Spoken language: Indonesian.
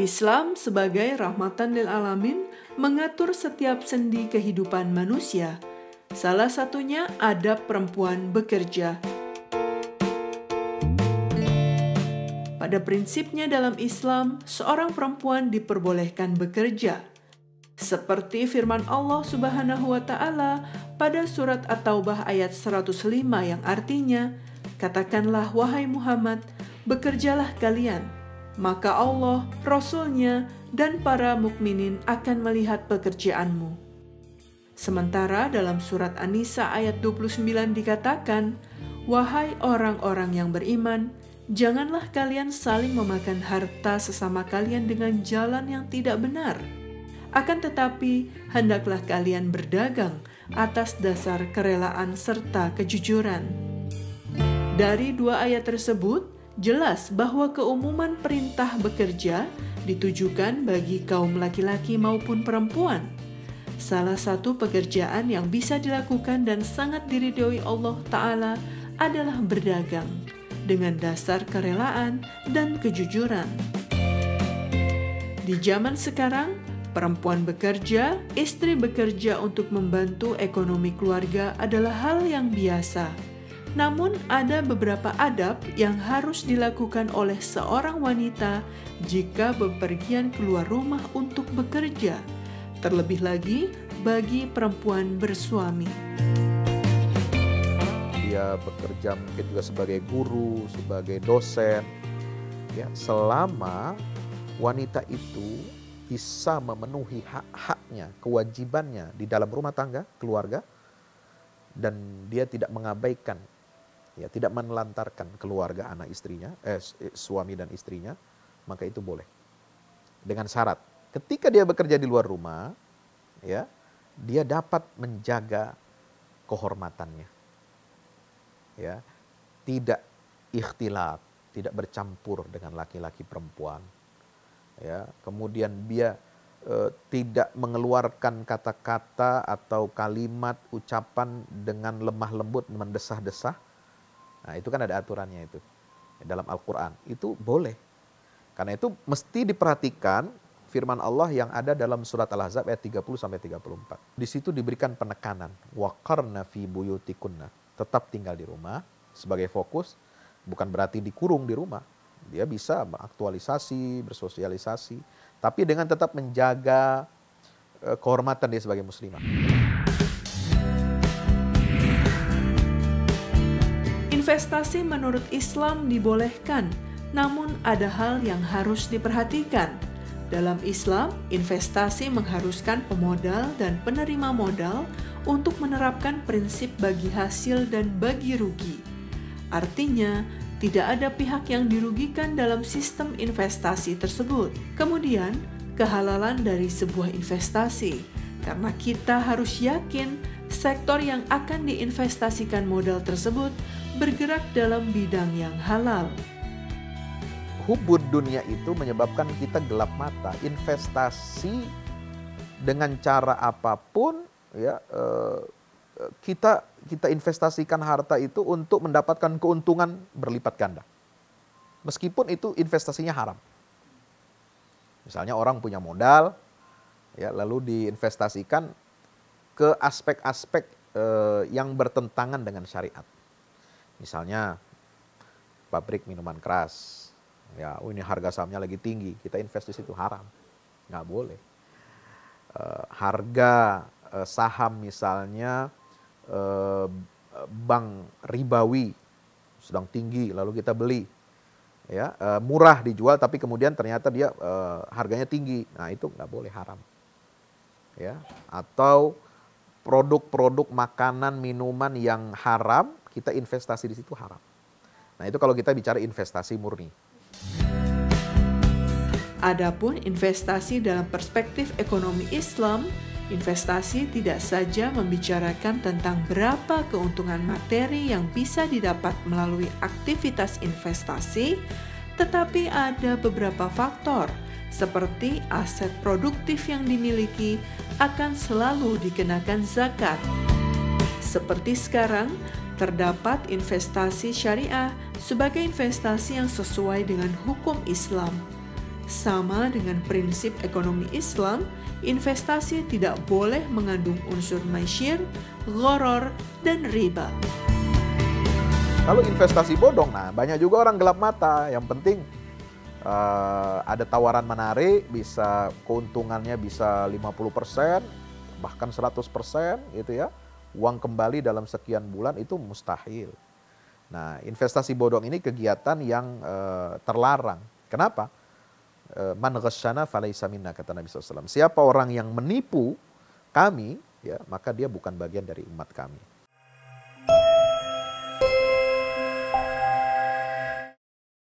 Islam sebagai rahmatan lil alamin mengatur setiap sendi kehidupan manusia. Salah satunya adab perempuan bekerja. Pada prinsipnya dalam Islam, seorang perempuan diperbolehkan bekerja. Seperti firman Allah Subhanahu wa Ta'ala pada surat At-Taubah ayat 105 yang artinya, "Katakanlah wahai Muhammad, bekerjalah kalian, maka Allah, Rasul-Nya, dan para mukminin akan melihat pekerjaanmu." Sementara dalam surat An-Nisa ayat 29 dikatakan, "Wahai orang-orang yang beriman, janganlah kalian saling memakan harta sesama kalian dengan jalan yang tidak benar. Akan tetapi, hendaklah kalian berdagang atas dasar kerelaan serta kejujuran." Dari dua ayat tersebut, jelas bahwa keumuman perintah bekerja ditujukan bagi kaum laki-laki maupun perempuan. Salah satu pekerjaan yang bisa dilakukan dan sangat diridhoi Allah Ta'ala adalah berdagang dengan dasar kerelaan dan kejujuran. Di zaman sekarang, perempuan bekerja, istri bekerja untuk membantu ekonomi keluarga adalah hal yang biasa. Namun ada beberapa adab yang harus dilakukan oleh seorang wanita jika bepergian keluar rumah untuk bekerja, terlebih lagi bagi perempuan bersuami. Dia bekerja mungkin juga sebagai guru, sebagai dosen, ya, selama wanita itu bisa memenuhi hak-haknya, kewajibannya di dalam rumah tangga, keluarga, dan dia tidak mengabaikan, ya, tidak menelantarkan keluarga, anak istrinya, suami dan istrinya, maka itu boleh. Dengan syarat, ketika dia bekerja di luar rumah, ya, dia dapat menjaga kehormatannya, ya, tidak ikhtilat, tidak bercampur dengan laki-laki perempuan, ya, kemudian dia tidak mengeluarkan kata-kata atau kalimat ucapan dengan lemah lembut, mendesah-desah. Nah, itu kan ada aturannya itu dalam Al-Quran, itu boleh. Karena itu mesti diperhatikan firman Allah yang ada dalam surat Al-Ahzab ayat 30-34. Di situ diberikan penekanan, waqarna fi buyutikunna, tetap tinggal di rumah sebagai fokus, bukan berarti dikurung di rumah. Dia bisa beraktualisasi, bersosialisasi, tapi dengan tetap menjaga kehormatan dia sebagai muslimah. Investasi menurut Islam dibolehkan, namun ada hal yang harus diperhatikan. Dalam Islam, investasi mengharuskan pemodal dan penerima modal untuk menerapkan prinsip bagi hasil dan bagi rugi. Artinya, tidak ada pihak yang dirugikan dalam sistem investasi tersebut. Kemudian, kehalalan dari sebuah investasi, karena kita harus yakin sektor yang akan diinvestasikan modal tersebut bergerak dalam bidang yang halal. Hubud dunia itu menyebabkan kita gelap mata. Investasi dengan cara apapun, ya, kita investasikan harta itu untuk mendapatkan keuntungan berlipat ganda. Meskipun itu investasinya haram. Misalnya orang punya modal, ya, lalu diinvestasikan ke aspek-aspek yang bertentangan dengan syariat. Misalnya pabrik minuman keras, ya, ini harga sahamnya lagi tinggi, kita invest di situ, haram, nggak boleh. Harga saham misalnya bank ribawi sedang tinggi, lalu kita beli, ya, murah dijual, tapi kemudian ternyata dia harganya tinggi, nah itu nggak boleh, haram, ya. Atau produk-produk makanan minuman yang haram, kita investasi di situ, haram. Nah, itu kalau kita bicara investasi murni. Adapun investasi dalam perspektif ekonomi Islam, investasi tidak saja membicarakan tentang berapa keuntungan materi yang bisa didapat melalui aktivitas investasi, tetapi ada beberapa faktor seperti aset produktif yang dimiliki akan selalu dikenakan zakat. Seperti sekarang, terdapat investasi syariah sebagai investasi yang sesuai dengan hukum Islam. Sama dengan prinsip ekonomi Islam, investasi tidak boleh mengandung unsur masyir, gharar, dan riba. Kalau investasi bodong, nah banyak juga orang gelap mata. Yang penting ada tawaran menarik, bisa keuntungannya bisa 50%, bahkan 100% gitu ya. Uang kembali dalam sekian bulan itu mustahil. Nah, investasi bodong ini kegiatan yang terlarang. Kenapa? Man ghasyana falaysa minna, kata Nabi SAW. Siapa orang yang menipu kami, ya maka dia bukan bagian dari umat kami.